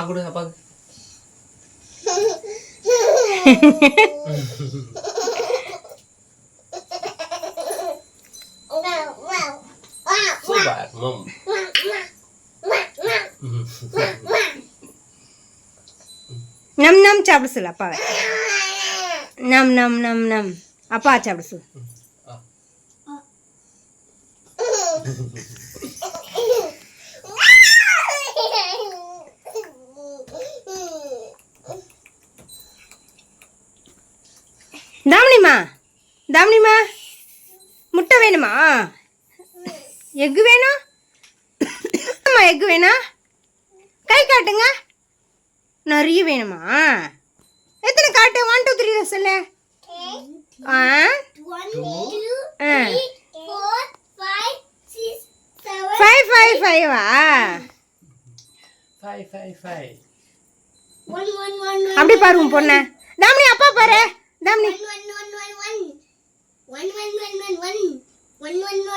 கொடு அப்பாக்கு. சூப்பர் மம். நம் நம் சாப்பிட சொல்லு அப்பாவை. நம் நம் நம் நம் அப்பா சாப்பிட சொல்லு. தாமினிமா தாமினிமா முட்டை வேணுமா? எக்கு வேணும்? எக்கு வேணும்? கை காட்டுங்க. நிறைய வேணுமா? எத்தனை காட்டு? 1 2 3 சொல்லு. 1 2 3 4 5 6 7 5 5 5 வா? 5 5 5 1 1 1 அப்படி பாரு உன் பொண்ண. தாமினி அப்பா பாரு. தாமினி 1 1 1 1 1 1 1 1 1 1 1 1